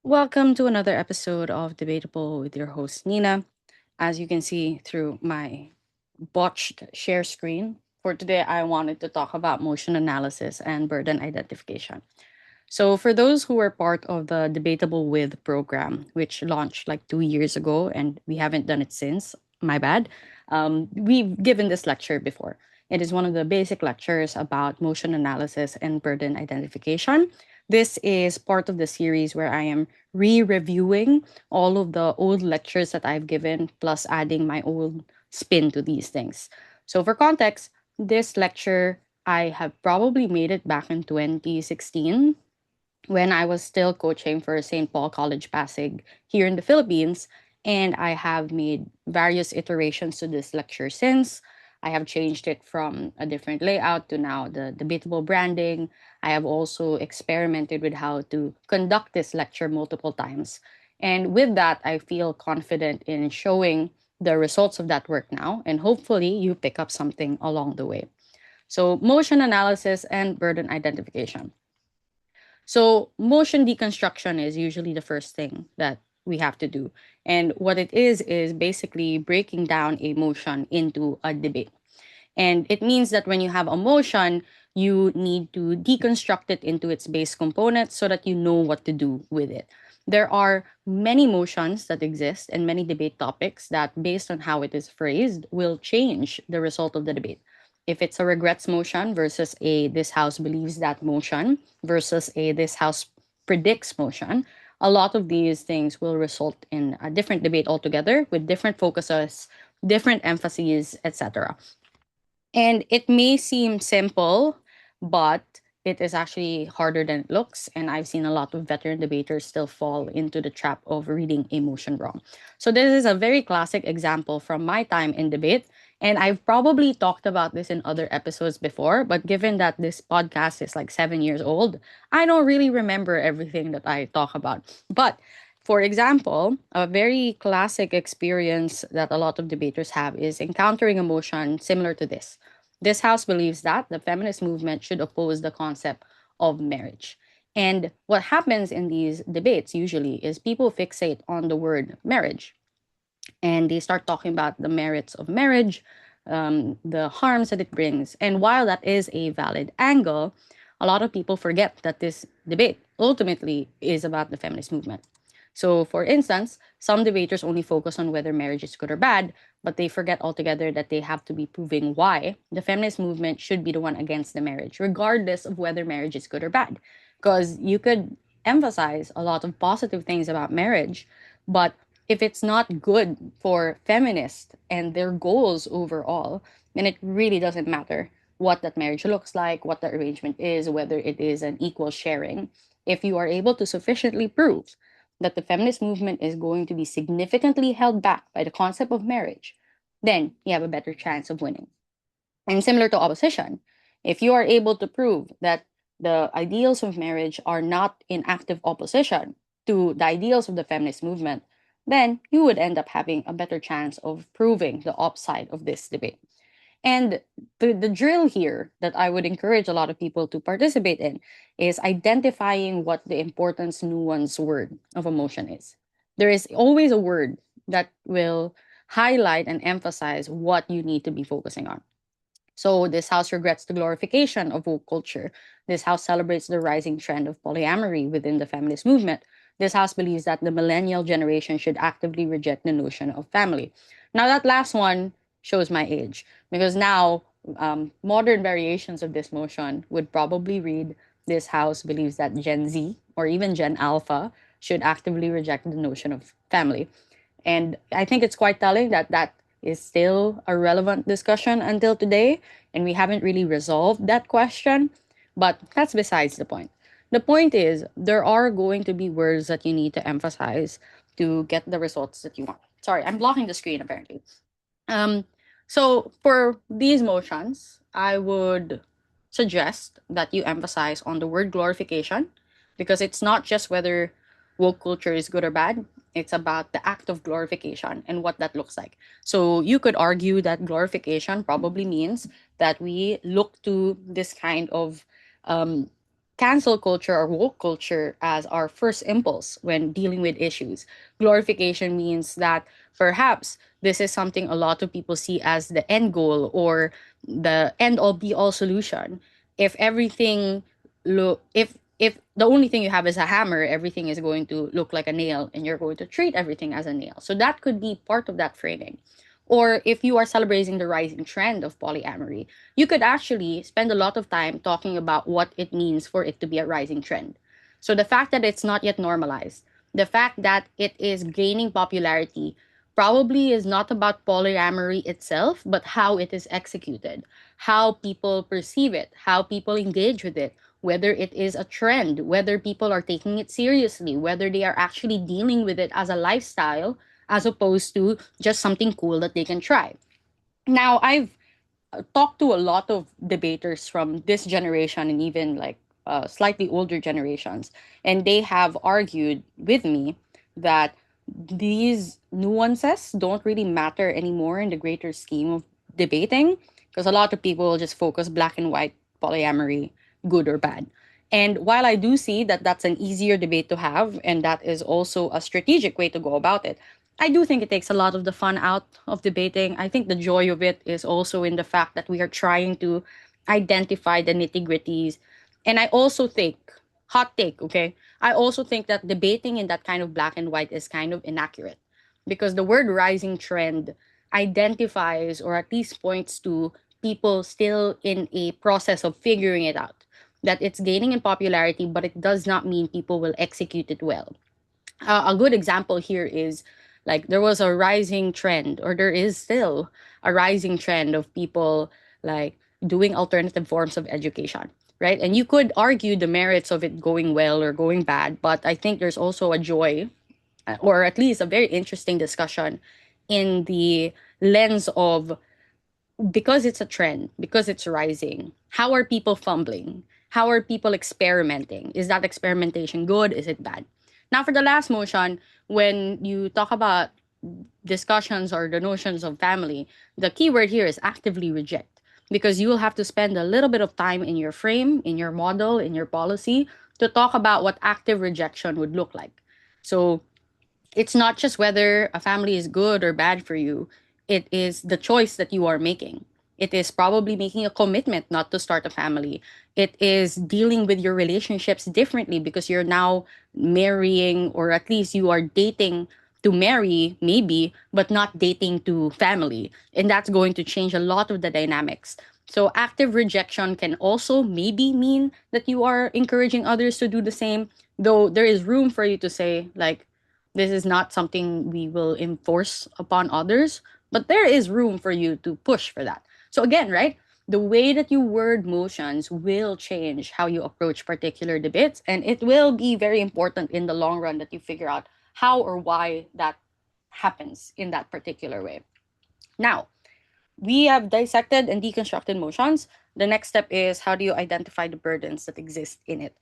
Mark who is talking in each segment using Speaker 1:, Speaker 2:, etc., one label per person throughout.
Speaker 1: Welcome to another episode of Debatable with your host, Nina. As you can see through my botched share screen, for today I wanted to talk about motion analysis and burden identification. So, for those who were part of the Debatable With program, which launched like 2 years ago and we haven't done it since, my bad, we've given this lecture before. It is one of the basic lectures about motion analysis and burden identification. This is part of the series where I am re reviewing all of the old lectures that I've given, plus adding my own spin to these things. So, for context, this lecture I have probably made it back in 2016 when I was still coaching for St. Paul College Pasig here in the Philippines. And I have made various iterations to this lecture since. I have changed it from a different layout to now the debatable branding. I have also experimented with how to conduct this lecture multiple times. And with that, I feel confident in showing the results of that work now. And hopefully, you pick up something along the way. So, motion analysis and burden identification. So, motion deconstruction is usually the first thing that we have to do. And what it is basically breaking down a motion into a debate. And it means that when you have a motion, you need to deconstruct it into its base components so that you know what to do with it. There are many motions that exist and many debate topics that, based on how it is phrased, will change the result of the debate. If it's a regrets motion versus a this house believes that motion versus a this house predicts motion, a lot of these things will result in a different debate altogether with different focuses, different emphases, etc. And it may seem simple, but it is actually harder than it looks. And I've seen a lot of veteran debaters still fall into the trap of reading emotion wrong. So, this is a very classic example from my time in debate. And I've probably talked about this in other episodes before, but given that this podcast is like 7 years old, I don't really remember everything that I talk about. But for example, a very classic experience that a lot of debaters have is encountering emotion similar to this. This house believes that the feminist movement should oppose the concept of marriage. And what happens in these debates usually is people fixate on the word marriage and they start talking about the merits of marriage, the harms that it brings. And while that is a valid angle, a lot of people forget that this debate ultimately is about the feminist movement. So, for instance, some debaters only focus on whether marriage is good or bad, but they forget altogether that they have to be proving why the feminist movement should be the one against the marriage, regardless of whether marriage is good or bad. Because you could emphasize a lot of positive things about marriage, but if it's not good for feminists and their goals overall, then it really doesn't matter what that marriage looks like, what the arrangement is, whether it is an equal sharing. If you are able to sufficiently prove that the feminist movement is going to be significantly held back by the concept of marriage, then you have a better chance of winning. And similar to opposition, if you are able to prove that the ideals of marriage are not in active opposition to the ideals of the feminist movement, then you would end up having a better chance of proving the upside of this debate. And the drill here that I would encourage a lot of people to participate in is identifying what the importance nuance word of emotion is. There is always a word that will highlight and emphasize what you need to be focusing on. So this house regrets the glorification of woke culture. This house celebrates the rising trend of polyamory within the feminist movement. This house believes that the millennial generation should actively reject the notion of family. Now, that last one shows my age because now modern variations of this motion would probably read this house believes that Gen Z or even Gen Alpha should actively reject the notion of family. And I think it's quite telling that that is still a relevant discussion until today, and we haven't really resolved that question. But that's besides the point. The point is, there are going to be words that you need to emphasize to get the results that you want. Sorry, I'm blocking the screen apparently. Um, so for these motions, I would suggest that you emphasize on the word glorification because it's not just whether woke culture is good or bad. It's about the act of glorification and what that looks like. So you could argue that glorification probably means that we look to this kind of um, cancel culture or woke culture as our first impulse when dealing with issues. Glorification means that perhaps this is something a lot of people see as the end goal or the end all be all solution. If everything if the only thing you have is a hammer, everything is going to look like a nail and you're going to treat everything as a nail. So that could be part of that framing. Or if you are celebrating the rising trend of polyamory, you could actually spend a lot of time talking about what it means for it to be a rising trend. So the fact that it's not yet normalized, the fact that it is gaining popularity, probably is not about polyamory itself, but how it is executed, how people perceive it, how people engage with it, whether it is a trend, whether people are taking it seriously, whether they are actually dealing with it as a lifestyle as opposed to just something cool that they can try. Now, I've talked to a lot of debaters from this generation and even like slightly older generations, and they have argued with me that these nuances don't really matter anymore in the greater scheme of debating because a lot of people just focus black and white polyamory, good or bad. And while I do see that that's an easier debate to have, and that is also a strategic way to go about it, I do think it takes a lot of the fun out of debating. I think the joy of it is also in the fact that we are trying to identify the nitty gritties. And I also think, hot take, okay? I also think that debating in that kind of black and white is kind of inaccurate because the word rising trend identifies or at least points to people still in a process of figuring it out. That it's gaining in popularity, but it does not mean people will execute it well. A good example here is like there was a rising trend, or there is still a rising trend of people like doing alternative forms of education, right? And you could argue the merits of it going well or going bad, but I think there's also a joy, or at least a very interesting discussion in the lens of because it's a trend, because it's rising, how are people fumbling? How are people experimenting? Is that experimentation good? Is it bad? Now, for the last motion, when you talk about discussions or the notions of family, the key word here is actively reject because you will have to spend a little bit of time in your frame, in your model, in your policy to talk about what active rejection would look like. So it's not just whether a family is good or bad for you, it is the choice that you are making. It is probably making a commitment not to start a family. It is dealing with your relationships differently because you're now marrying, or at least you are dating to marry, maybe, but not dating to family. And that's going to change a lot of the dynamics. So, active rejection can also maybe mean that you are encouraging others to do the same, though there is room for you to say, like, this is not something we will enforce upon others, but there is room for you to push for that. So again, right? The way that you word motions will change how you approach particular debates, and it will be very important in the long run that you figure out how or why that happens in that particular way. Now, we have dissected and deconstructed motions. The next step is how do you identify the burdens that exist in it?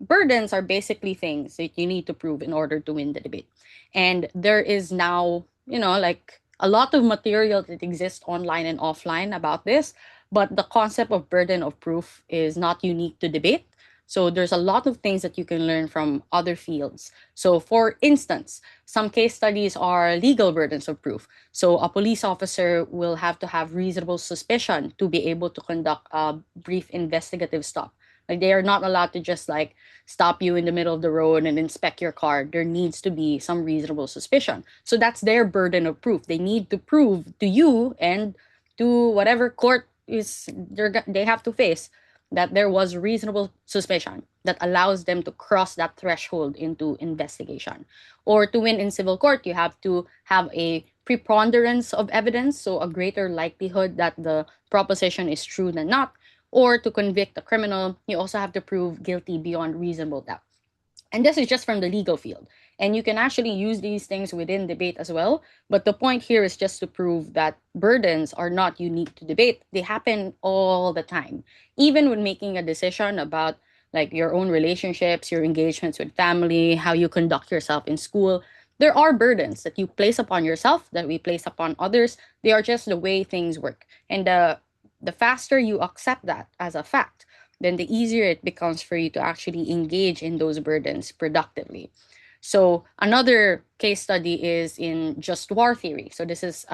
Speaker 1: Burdens are basically things that you need to prove in order to win the debate. And there is now, like a lot of material that exists online and offline about this, but the concept of burden of proof is not unique to debate. So there's a lot of things that you can learn from other fields. So for instance, some case studies are legal burdens of proof. So a police officer will have to have reasonable suspicion to be able to conduct a brief investigative stop. Like they are not allowed to just like stop you in the middle of the road and inspect your car. There needs to be some reasonable suspicion. So that's their burden of proof. They need to prove to you and to whatever court is they have to face that there was reasonable suspicion that allows them to cross that threshold into investigation. Or to win in civil court, you have to have a preponderance of evidence, so a greater likelihood that the proposition is true than not. Or to convict a criminal, you also have to prove guilty beyond reasonable doubt. And this is just from the legal field. And you can actually use these things within debate as well. But the point here is just to prove that burdens are not unique to debate. They happen all the time. Even when making a decision about like your own relationships, your engagements with family, how you conduct yourself in school, there are burdens that you place upon yourself, that we place upon others. They are just the way things work. And the faster you accept that as a fact, then the easier it becomes for you to actually engage in those burdens productively. So another case study is in just war theory. So this is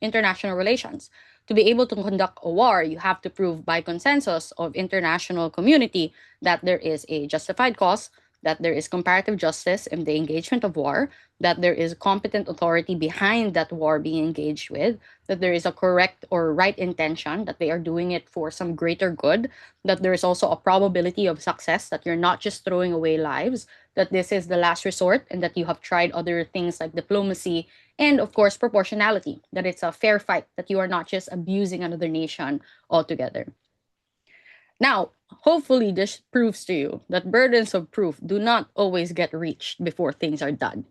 Speaker 1: international relations. To be able to conduct a war, you have to prove by consensus of international community that there is a justified cause, that there is comparative justice in the engagement of war, that there is competent authority behind that war being engaged with, that there is a correct or right intention, that they are doing it for some greater good, that there is also a probability of success, that you're not just throwing away lives, that this is the last resort, and that you have tried other things like diplomacy, and of course, proportionality, that it's a fair fight, that you are not just abusing another nation altogether. Now, hopefully, this proves to you that burdens of proof do not always get reached before things are done.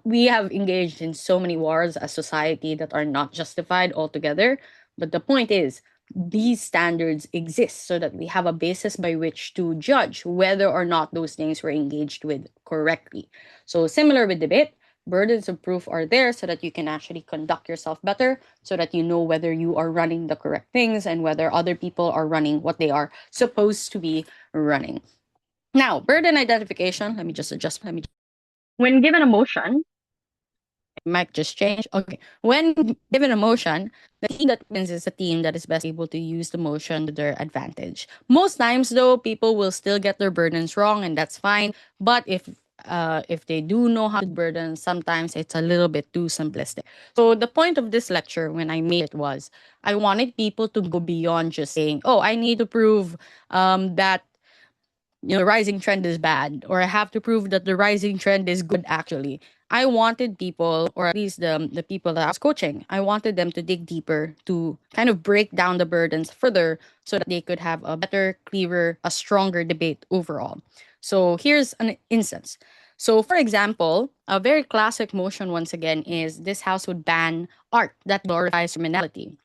Speaker 1: We have engaged in so many wars as society that are not justified altogether. But the point is, these standards exist so that we have a basis by which to judge whether or not those things were engaged with correctly. So, similar with debate, burdens of proof are there so that you can actually conduct yourself better, so that you know whether you are running the correct things and whether other people are running what they are supposed to be running. Now, burden identification, let me just adjust. When given a motion, might just change. Okay. When given a motion, the team that wins is a team that is best able to use the motion to their advantage. Most times, though, people will still get their burdens wrong, and that's fine. But if they do know how to burden, sometimes it's a little bit too simplistic. So the point of this lecture, when I made it, was I wanted people to go beyond just saying, "Oh, I need to prove that the rising trend is bad, or I have to prove that the rising trend is good actually." I wanted people, or at least the people that I was coaching, I wanted them to dig deeper, to kind of break down the burdens further so that they could have a better, clearer, a stronger debate overall. So here's an instance. So, for example, a very classic motion once again is this house would ban art that glorifies criminality.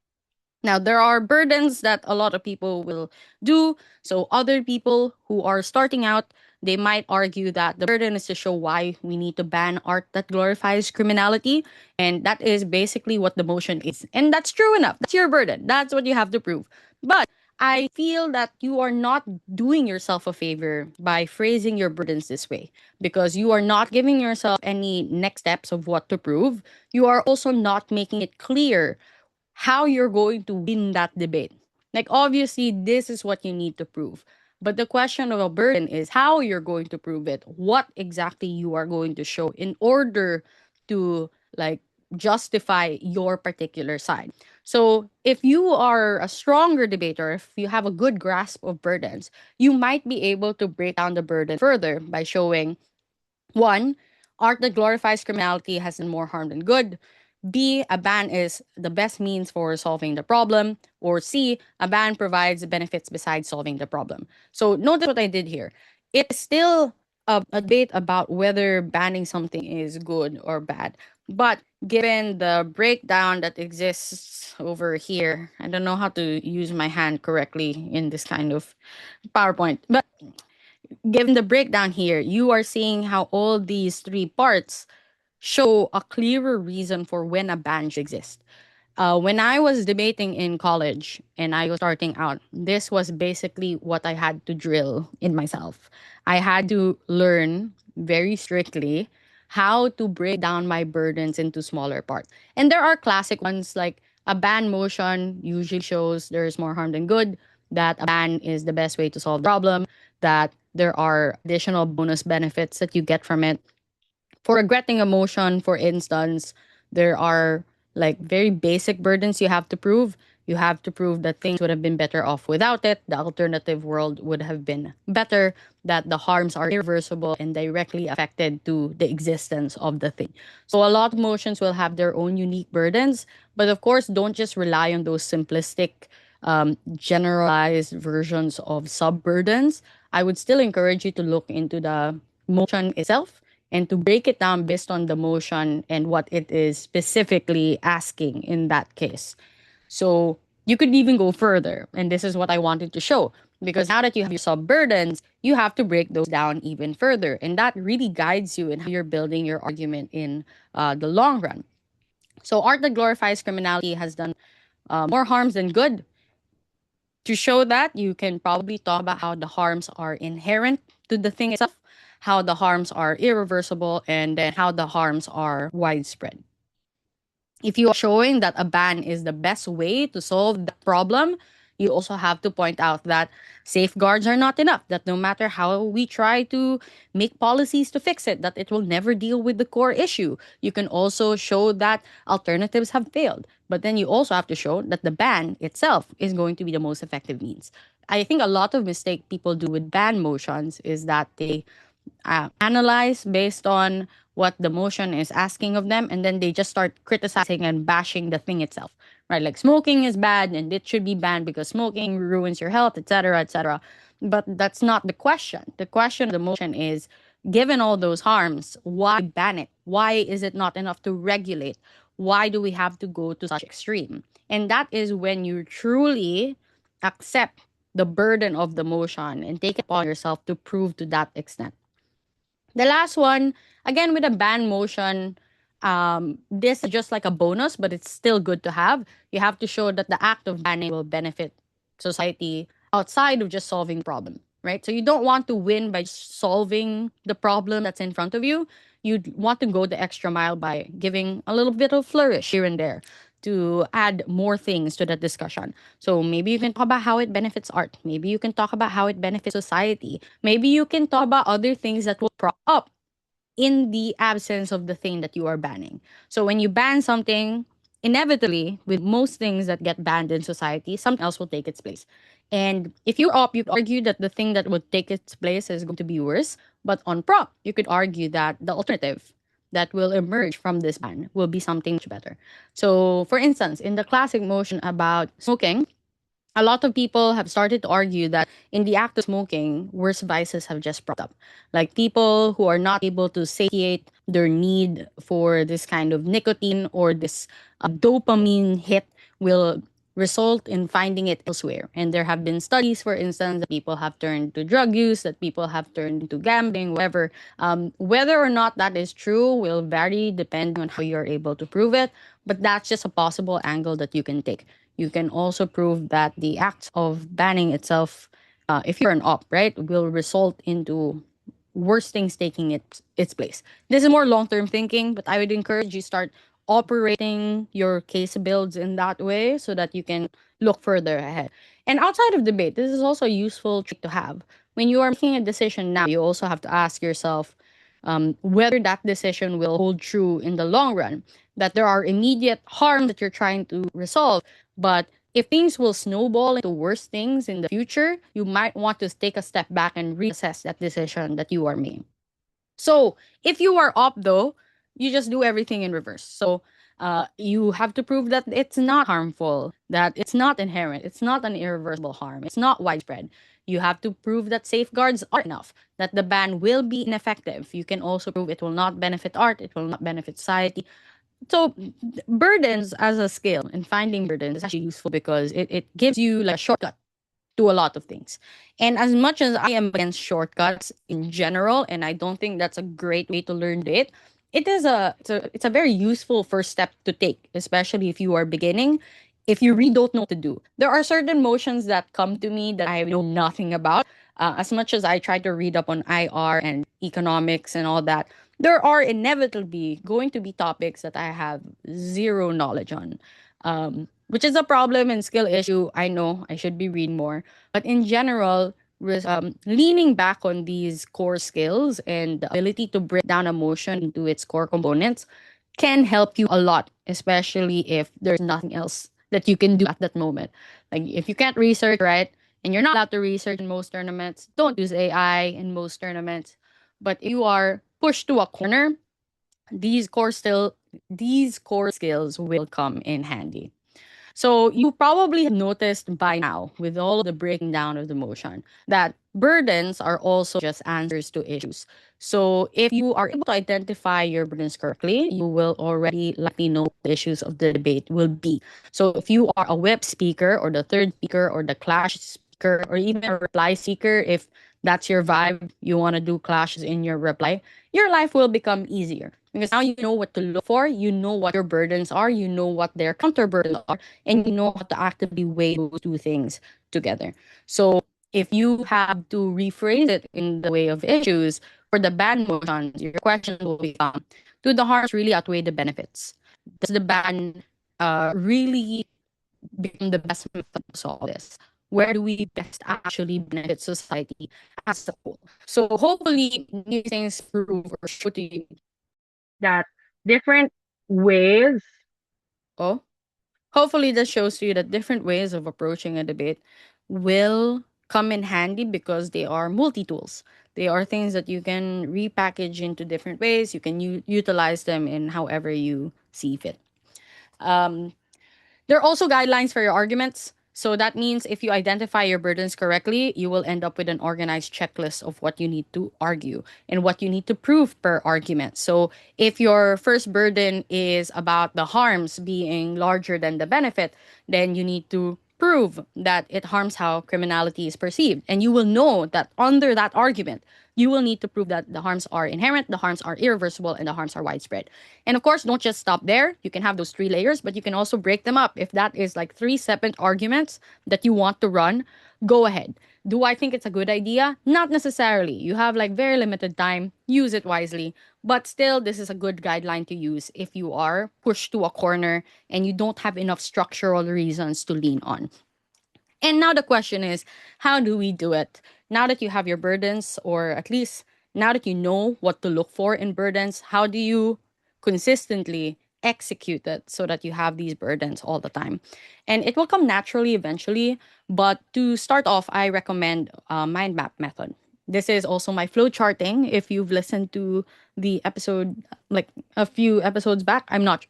Speaker 1: Now, there are burdens that a lot of people will do. So, other people who are starting out, they might argue that the burden is to show why we need to ban art that glorifies criminality. And that is basically what the motion is. And that's true enough. That's your burden. That's what you have to prove. But I feel that you are not doing yourself a favor by phrasing your burdens this way, because you are not giving yourself any next steps of what to prove. You are also not making it clear how you're going to win that debate. Like, obviously, this is what you need to prove. But the question of a burden is how you're going to prove it, what exactly you are going to show in order to, like, justify your particular side. So, if you are a stronger debater, if you have a good grasp of burdens, you might be able to break down the burden further by showing: one, art that glorifies criminality has done more harm than good. B, a ban is the best means for solving the problem. Or C, a ban provides benefits besides solving the problem. So notice what I did here. It's still a debate about whether banning something is good or bad. But given the breakdown that exists over here, I don't know how to use my hand correctly in this kind of PowerPoint. But given the breakdown here, you are seeing how all these three parts show a clearer reason for when a ban should exist. When I was debating in college and I was starting out, this was basically what I had to drill in myself. I had to learn very strictly how to break down my burdens into smaller parts. And there are classic ones, like a ban motion usually shows there's more harm than good, that a ban is the best way to solve the problem, that there are additional bonus benefits that you get from it. For regretting emotion, for instance, there are like very basic burdens you have to prove. You have to prove that things would have been better off without it. The alternative world would have been better, that the harms are irreversible and directly affected to the existence of the thing. So a lot of motions will have their own unique burdens, but of course, don't just rely on those simplistic, generalized versions of sub burdens. I would still encourage you to look into the motion itself and to break it down based on the motion and what it is specifically asking in that case. So you could even go further. And this is what I wanted to show. Because now that you have your sub burdens, you have to break those down even further. And that really guides you in how you're building your argument in the long run. So, art that glorifies criminality has done more harms than good. To show that, you can probably talk about how the harms are inherent to the thing itself, how the harms are irreversible, and then how the harms are widespread. If you are showing that a ban is the best way to solve the problem, you also have to point out that safeguards are not enough, that no matter how we try to make policies to fix it, that it will never deal with the core issue. You can also show that alternatives have failed, but then you also have to show that the ban itself is going to be the most effective means. I think a lot of mistake people do with ban motions is that they analyze based on what the motion is asking of them, and then they just start criticizing and bashing the thing itself, right? Like smoking is bad and it should be banned because smoking ruins your health, etc., etc. But that's not the question. The question of the motion is, given all those harms, why ban it? Why is it not enough to regulate? Why do we have to go to such extreme? And that is when you truly accept the burden of the motion and take it upon yourself to prove to that extent. The last one, again with a ban motion, this is just like a bonus, but it's still good to have. You have to show that the act of banning will benefit society outside of just solving the problem, right? So you don't want to win by solving the problem that's in front of you. You want to go the extra mile by giving a little bit of flourish here and there to add more things to that discussion. So maybe you can talk about how it benefits art. Maybe you can talk about how it benefits society. Maybe you can talk about other things that will prop up in the absence of the thing that you are banning. So when you ban something, inevitably, with most things that get banned in society, something else will take its place. And if you're up, you could argue that the thing that would take its place is going to be worse. But on prop, you could argue that the alternative that will emerge from this ban will be something much better. So, for instance, in the classic motion about smoking, a lot of people have started to argue that in the act of smoking, worse vices have just propped up. Like people who are not able to satiate their need for this kind of nicotine or this dopamine hit will result in finding it elsewhere. And there have been studies, for instance, that people have turned to drug use, that people have turned to gambling, whatever. Whether or not that is true will vary depending on how you're able to prove it. But that's just a possible angle that you can take. You can also prove that the act of banning itself, if you're an op, right, will result into worse things taking its place. This is more long-term thinking, but I would encourage you start operating your case builds in that way so that you can look further ahead. And outside of debate, this is also a useful trick to have. When you are making a decision now, you also have to ask yourself whether that decision will hold true in the long run. That there are immediate harm that you're trying to resolve, but if things will snowball into worse things in the future, you might want to take a step back and reassess that decision that you are making. So if you are up though, you just do everything in reverse. So you have to prove that it's not harmful, that it's not inherent, it's not an irreversible harm, it's not widespread. You have to prove that safeguards are enough, that the ban will be ineffective. You can also prove it will not benefit art, it will not benefit society. So burdens as a skill and finding burdens is actually useful because it gives you like a shortcut to a lot of things. And as much as I am against shortcuts in general, and I don't think that's a great way to learn it, it's a very useful first step to take, especially if you are beginning. If you really don't know what to do, there are certain motions that come to me that I know nothing about. As much as I try to read up on IR and economics and all that, there are inevitably going to be topics that I have zero knowledge on. Which is a problem and skill issue. I know I should be reading more. But in general, leaning back on these core skills and the ability to break down emotion into its core components can help you a lot, especially if there's nothing else that you can do at that moment. Like if you can't research, right, and you're not allowed to research in most tournaments, don't use AI in most tournaments. But if you are pushed to a corner, these core still these core skills will come in handy. So you probably have noticed by now, with all the breaking down of the motion, that burdens are also just answers to issues. So if you are able to identify your burdens correctly, you will already likely know what the issues of the debate will be. So if you are a whip speaker or the third speaker or the clash speaker or even a reply seeker, if that's your vibe, you want to do clashes in your reply, your life will become easier because now you know what to look for, you know what your burdens are, you know what their counter burdens are, and you know how to actively weigh those two things together. So if you have to rephrase it in the way of issues for the ban motions, your question will become, do the harms really outweigh the benefits? Does the ban really become the best method to solve this? Where do we best actually benefit society as a whole? So hopefully these things prove or show to you that different ways. Oh, hopefully this shows to you that different ways of approaching a debate will come in handy because they are multi tools. They are things that you can repackage into different ways. You can utilize them in however you see fit. Um, There are also guidelines for your arguments. So that means if you identify your burdens correctly, you will end up with an organized checklist of what you need to argue and what you need to prove per argument. So if your first burden is about the harms being larger than the benefit, then you need to prove that it harms how criminality is perceived. And you will know that under that argument, you will need to prove that the harms are inherent, the harms are irreversible, and the harms are widespread. And of course, don't just stop there. You can have those three layers, but you can also break them up. If that is like three separate arguments that you want to run, go ahead. Do I think it's a good idea? Not necessarily. You have like very limited time, use it wisely. But still, this is a good guideline to use if you are pushed to a corner and you don't have enough structural reasons to lean on. And now the question is, how do we do it? Now that you have your burdens, or at least now that you know what to look for in burdens, how do you consistently execute it so that you have these burdens all the time? And it will come naturally eventually. But to start off, I recommend a mind map method. This is also my flow charting. If you've listened to the episode like a few episodes back, I'm not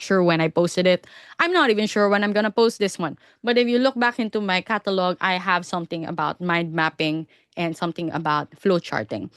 Speaker 1: sure when I posted it. I'm not even sure when I'm gonna post this one. But if you look back into my catalog, I have something about mind mapping and something about flow charting.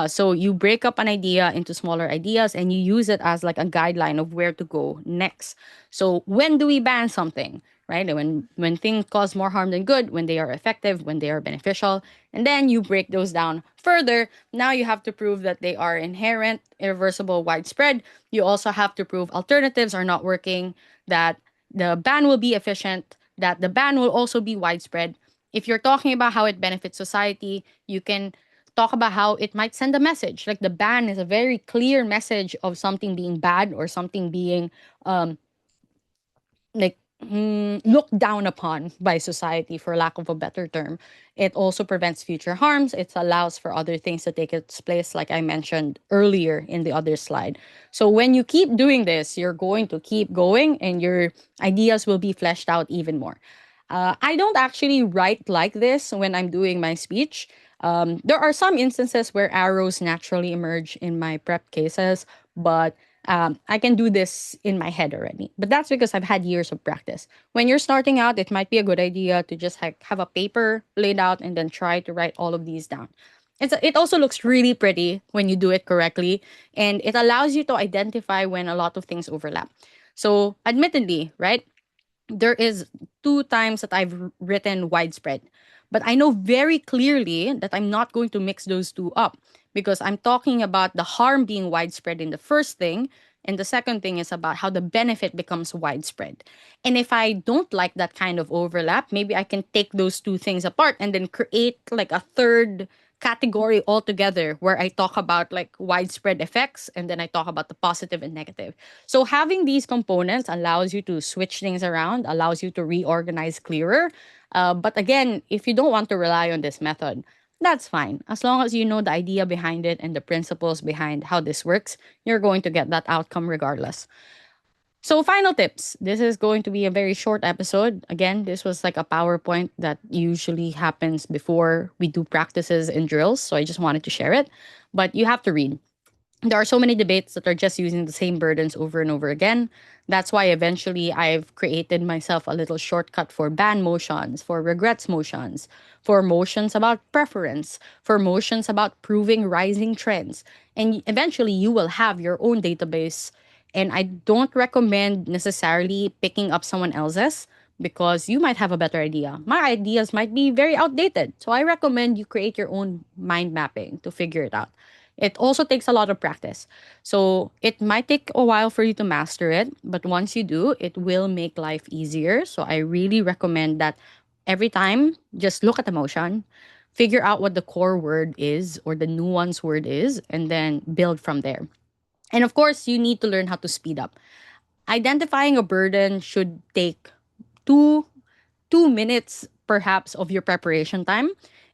Speaker 1: So you break up an idea into smaller ideas and you use it as like a guideline of where to go next. So when do we ban something? Right? When things cause more harm than good, when they are effective, when they are beneficial, and then you break those down further. Now you have to prove that they are inherent, irreversible, widespread. You also have to prove alternatives are not working, that the ban will be efficient, that the ban will also be widespread. If you're talking about how it benefits society, you can talk about how it might send a message. Like the ban is a very clear message of something being bad or something being like looked down upon by society, for lack of a better term. It also prevents future harms. It allows for other things to take its place, like I mentioned earlier in the other slide. So when you keep doing this, you're going to keep going and your ideas will be fleshed out even more. I don't actually write like this when I'm doing my speech. There are some instances where arrows naturally emerge in my prep cases, but I can do this in my head already. But that's because I've had years of practice. When you're starting out, it might be a good idea to just have a paper laid out and then try to write all of these down. It also looks really pretty when you do it correctly, and it allows you to identify when a lot of things overlap. So, admittedly, right, there is two times that I've written widespread. But I know very clearly that I'm not going to mix those two up because I'm talking about the harm being widespread in the first thing. And the second thing is about how the benefit becomes widespread. And if I don't like that kind of overlap, maybe I can take those two things apart and then create like a third category altogether where I talk about like widespread effects and then I talk about the positive and negative. So having these components allows you to switch things around, allows you to reorganize clearer. But again, if you don't want to rely on this method, that's fine. As long as you know the idea behind it and the principles behind how this works, you're going to get that outcome regardless. So, final tips. This is going to be a very short episode. Again, this was like a PowerPoint that usually happens before we do practices and drills. So, I just wanted to share it. But you have to read. There are so many debates that are just using the same burdens over and over again. That's why eventually I've created myself a little shortcut for ban motions, for regrets motions, for motions about preference, for motions about proving rising trends. And eventually you will have your own database. And I don't recommend necessarily picking up someone else's, because you might have a better idea. My ideas might be very outdated. So I recommend you create your own mind mapping to figure it out. It also takes a lot of practice. So it might take a while for you to master it, but once you do, it will make life easier. So I really recommend that every time, just look at the motion, figure out what the core word is or the nuance word is, and then build from there. And of course, you need to learn how to speed up. Identifying a burden should take two 2 minutes perhaps of your preparation time,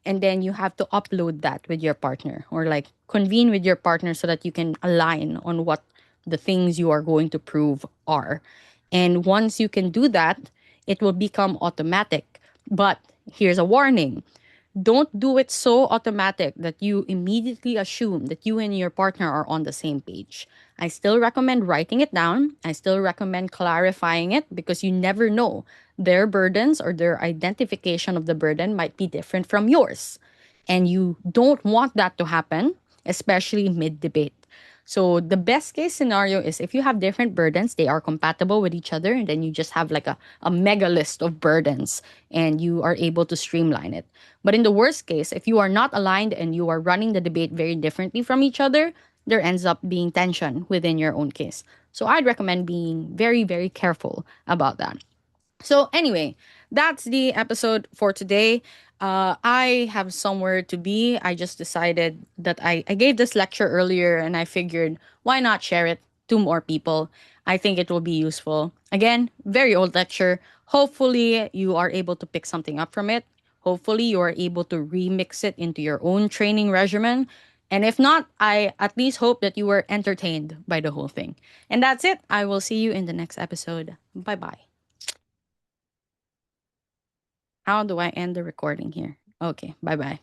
Speaker 1: and then you have to upload that with your partner or like convene with your partner so that you can align on what the things you are going to prove are. And once you can do that, it will become automatic. But here's a warning: don't do it so automatic that you immediately assume that you and your partner are on the same page. I still recommend writing it down. I still recommend clarifying it because you never know. Their burdens or their identification of the burden might be different from yours. And you don't want that to happen, especially mid debate. So the best case scenario is if you have different burdens, they are compatible with each other, and then you just have like a mega list of burdens and you are able to streamline it. But in the worst case, if you are not aligned and you are running the debate very differently from each other, there ends up being tension within your own case. So I'd recommend being very, very careful about that. So anyway, that's the episode for today. I have somewhere to be. I just decided that I gave this lecture earlier and I figured why not share it to more people. I think it will be useful. Again, very old lecture. Hopefully you are able to pick something up from it. Hopefully you are able to remix it into your own training regimen. And if not, I at least hope that you were entertained by the whole thing. And that's it. I will see you in the next episode. Bye bye. How do I end the recording here? Okay, bye bye.